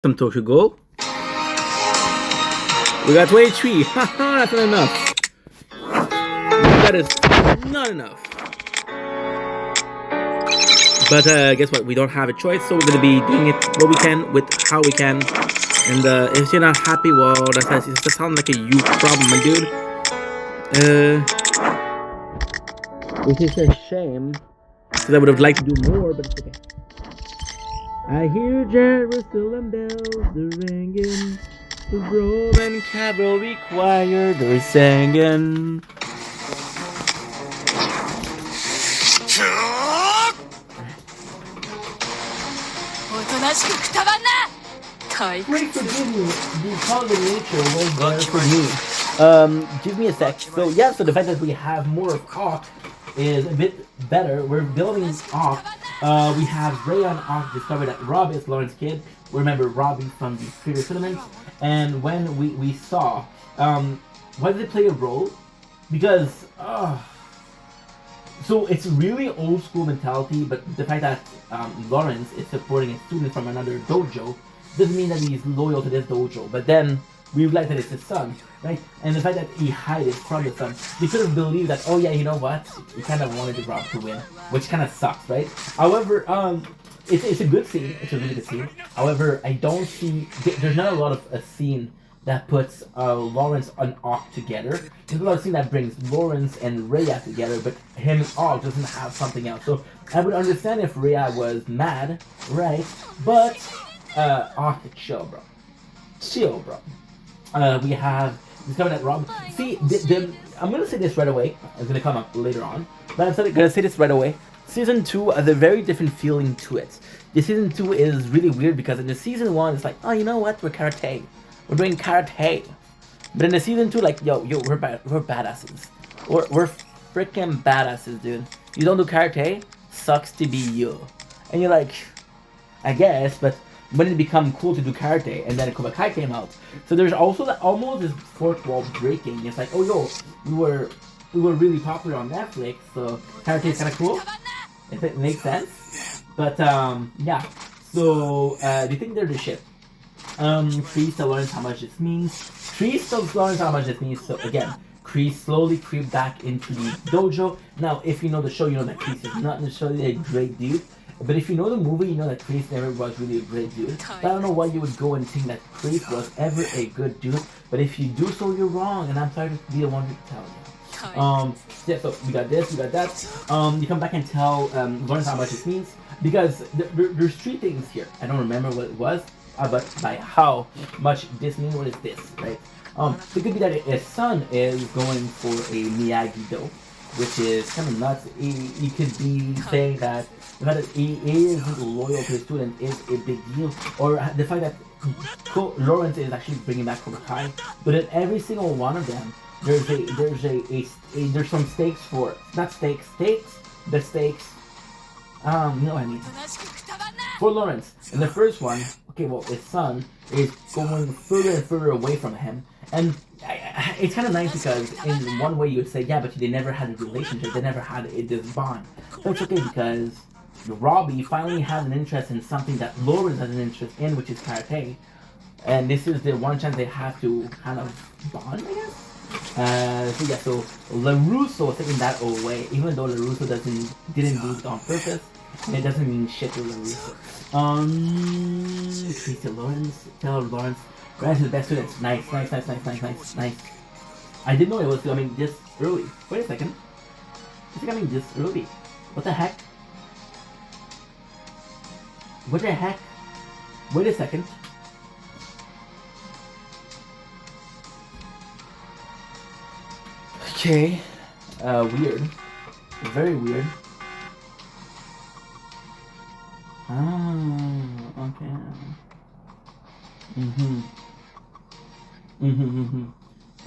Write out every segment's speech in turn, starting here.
Some Tokyo Ghoul. We got 23. Haha, that's not enough. That is not enough. But guess what? We don't have a choice, so we're gonna be doing it what we can with how we can. And if you're not happy, well, that sounds like a you problem, my dude. Which is a shame, because I would have liked to do more, but it's okay. I hear Jerusalem bells ringing, the Roman cavalry choir they're singing. Great forgive me, the calling nature was there for me. Give me a sec. So yeah, so the fact that we have more of Hawk is a bit better. We're building Hawk. We have Ray on Hawk discovered that Rob is Lauren's kid. Remember Robbie from the previous tournament. And when we saw, why did it play a role? Because, so it's really old school mentality, but the fact that Lawrence is supporting a student from another dojo doesn't mean that he's loyal to this dojo. But then we realize that it's his son, right? And the fact that he hid it from the son, we could have believed that, oh yeah, you know what? He kind of wanted Rob to win, which kind of sucks, right? However, it's a good scene. It's a really good scene. However, I don't see there's not a lot of a scene that puts Lawrence and Ock together. There's a lot of scene that brings Lawrence and Rhea together, but him and Ock doesn't have something else. So I would understand if Rhea was mad, right? But Ock, chill, bro. Chill, bro. We have discovered that Rob. See, I'm gonna say this right away. It's gonna come up later on, but I'm gonna say this right away. Season 2 has a very different feeling to it. The season 2 is really weird because in the season 1 it's like, oh, you know what? We're karate. We're doing karate. But in the season 2, like, yo, we're badasses. We're freaking badasses, dude. You don't do karate? Sucks to be you. And you're like, I guess, but when it become cool to do karate, and then Cobra Kai came out. So there's also almost this fourth wall breaking. It's like, oh yo, we were really popular on Netflix, so karate is kind of cool, if it makes sense. But yeah. So do you think they're the shit? Kree still learns how much this means. Kree still learns how much this means. So again, Kree slowly creep back into the dojo. Now, if you know the show, you know that Kree is not necessarily a great dude. But if you know the movie, you know that Kreese never was really a great dude. But I don't know why you would go and think that Kreese was ever a good dude. But if you do so, you're wrong, and I'm sorry to be the one to tell you. Yeah, so we got this, we got that. You come back and tell Lawrence how much it means. Because there's three things here. I don't remember what it was, but by how much this means, what is this, right? It could be that his son is going for a Miyagi-Do, which is kind of nuts. He could be saying that the fact that he is loyal to his student is a big deal, or the fact that Lawrence is actually bringing back Cobra Kai. But in every single one of them, there's some stakes for not stakes, the stakes. You know what I mean. For Lawrence, in the first one, okay, well, his son is going further and further away from him, and it's kind of nice because in one way you would say, yeah, but they never had a relationship, they never had this bond. But it's okay because Robbie finally has an interest in something that Lawrence has an interest in, which is karate, and this is the one chance they have to kind of bond, I guess. So yeah, so LaRusso is taking that away, even though LaRusso didn't do it on purpose. It doesn't mean shit to LaRusso. Tracy Lawrence, Taylor Lawrence, Ryan's the best students. Nice. I didn't know it was coming this early. Wait a second. It's coming this early. What the heck? What the heck? Wait a second. Okay. Weird. Very weird. Okay.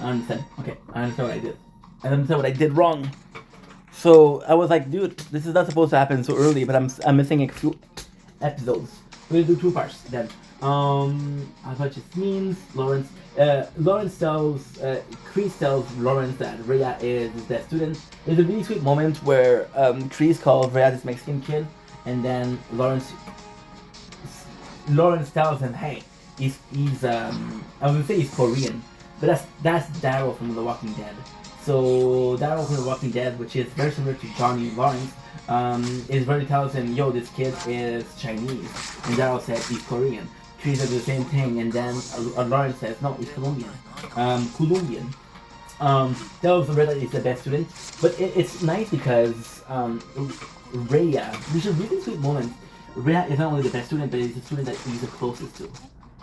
I understand. Okay, I understand what I did. I understand what I did wrong. So I was like, dude, this is not supposed to happen so early, but I'm missing a few episodes. We're gonna do two parts then. How much it means, Lawrence tells, Kreese tells Lawrence that Rhea is his best student. There's a really sweet moment where Kreese calls Rhea this Mexican kid, and then Lawrence tells him, hey, I would say he's Korean, but that's Daryl from The Walking Dead. So Daryl from The Walking Dead, which is very similar to Johnny Lawrence, is very tells him, yo, this kid is Chinese, and Daryl said he's Korean. Treats it the same thing, and then Lawrence says, no, he's Colombian. Colombian. Tells Rhea is the best student, but it's nice because Rhea, which is a really sweet moment. Rhea is not only the best student, but he's the student that he's the closest to.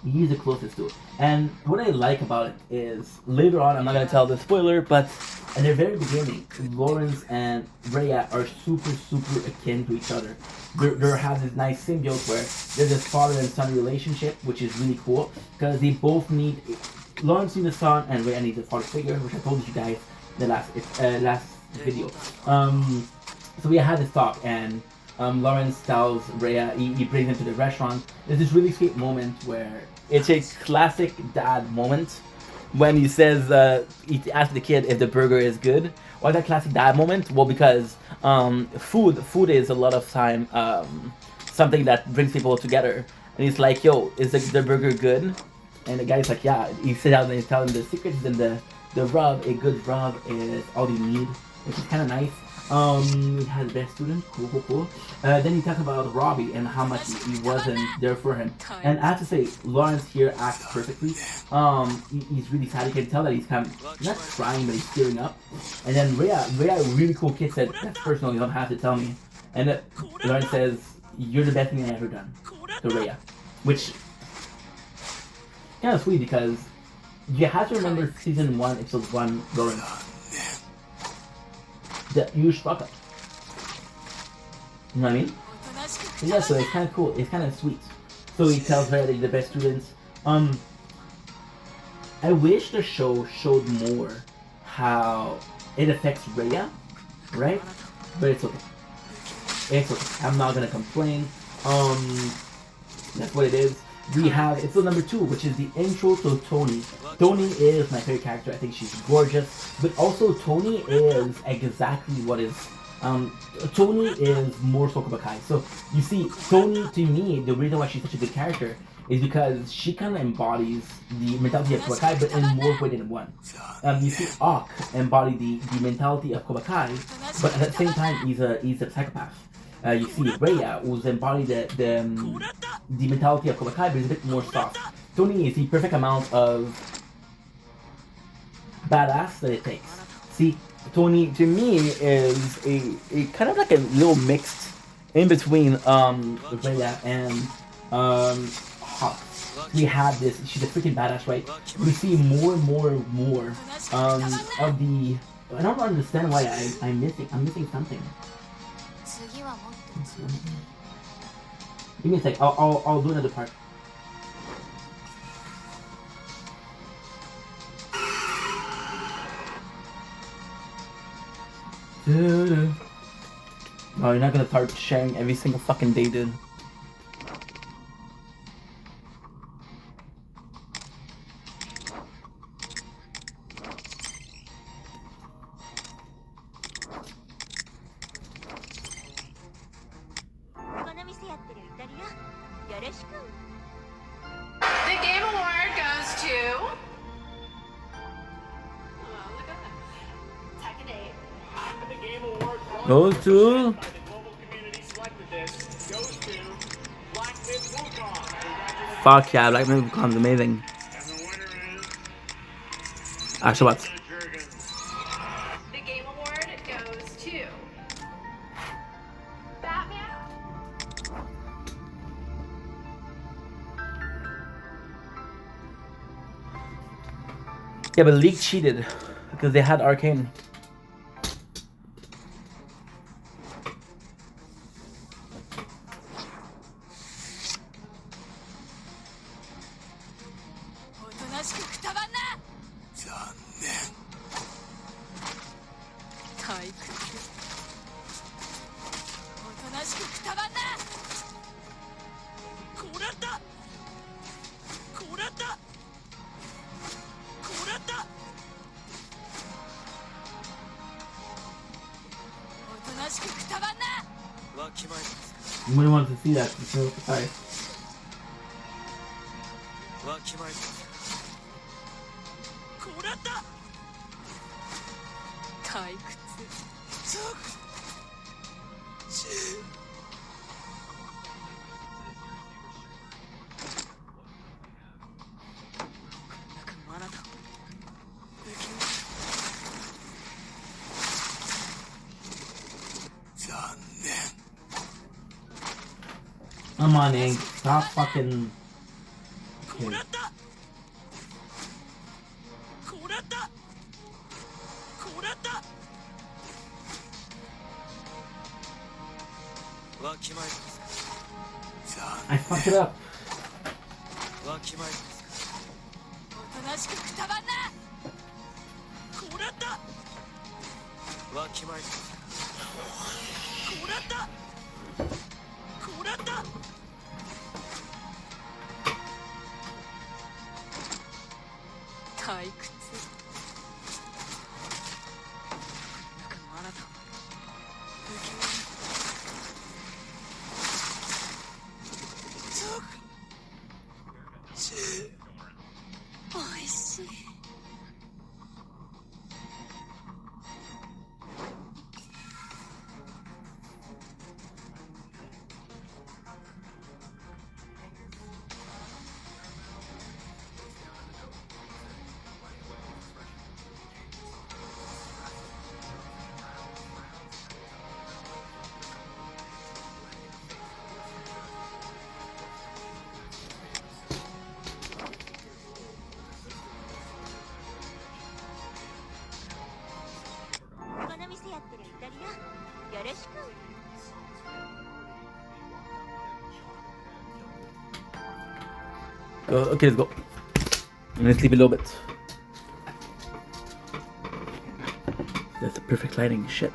He's the closest to. And what I like about it is, later on, I'm not going to tell the spoiler, but at the very beginning, Lawrence and Rhea are super, super akin to each other. They have this nice symbiote where there's this father and son relationship, which is really cool, because they both need... Lawrence needs a son, and Rhea needs a father figure, which I told you guys in the last video. So we had this talk, and Lawrence tells Rhea, he brings him to the restaurant. There's this really sweet moment where it's a classic dad moment when he says, he asks the kid if the burger is good. Why that classic dad moment? Well, because food is a lot of time something that brings people together. And he's like, yo, is the burger good? And the guy's like, yeah. He sits down and he's telling the secrets, and the rub, a good rub is all you need, which is kind of nice. He has best student, cool. Then he talks about Robbie and how much he wasn't there for him. And I have to say, Lawrence here acts perfectly. He's really sad. You can tell that he's kind of not crying, but he's tearing up. And then Rhea, a really cool kid, said, "That's personal. You don't have to tell me." And Lawrence says, "You're the best thing I've ever done," to Rhea, which kind of sweet because you have to remember season 1, episode 1, Lawrence. The huge fuck up. You know what I mean? Yeah, so it's kind of cool. It's kind of sweet. So he tells her that he's the best students. I wish the show showed more how it affects Rhea, right? But it's okay. It's okay. I'm not gonna complain. That's what it is. We have episode number 2, which is the intro to Tony. Tony is my favorite character. I think she's gorgeous. But also, Tony is exactly what is... Tony is more so Cobra Kai. So, you see, Tony, to me, the reason why she's such a good character is because she kind of embodies the mentality of Cobra Kai, but in more way than one. You see, Ock embody the mentality of Cobra Kai, but at the same time, he's a psychopath. You see Rhea, who's embodied the mentality of Cobra Kai, but is a bit more soft. Tony is the perfect amount of badass that it takes. See, Tony to me is a kind of like a little mixed in between Rhea and Hawk. We have this. She's a freaking badass, right? We see more of the. I don't understand why I'm missing something. Give me a sec. I'll do another part. Oh, you're not gonna start sharing every single fucking day, dude. The Game Award goes to... Oh, look at that. Tekken 8. The Game Award Goes to... by the global community selected this goes to Black Myth Wukong. Fuck yeah, Black Myth Wukong's amazing. And the winner is... Actually, what? The Game Award goes to... Batman. Yeah, but League cheated because they had Arcane. You wouldn't want to see that. So, sorry. わきまえこらった退屈あなた残念 Come on, Ink. Stop fucking. こらったこらったこらったわきまえ I fucked it up. わきまえおとなしくくたばんなこらったわきまえこらったこらった退屈あなたおいしいこの店やってるイタリアよろしく Okay, let's go. I'm gonna sleep a little bit. That's the perfect lighting. Shit.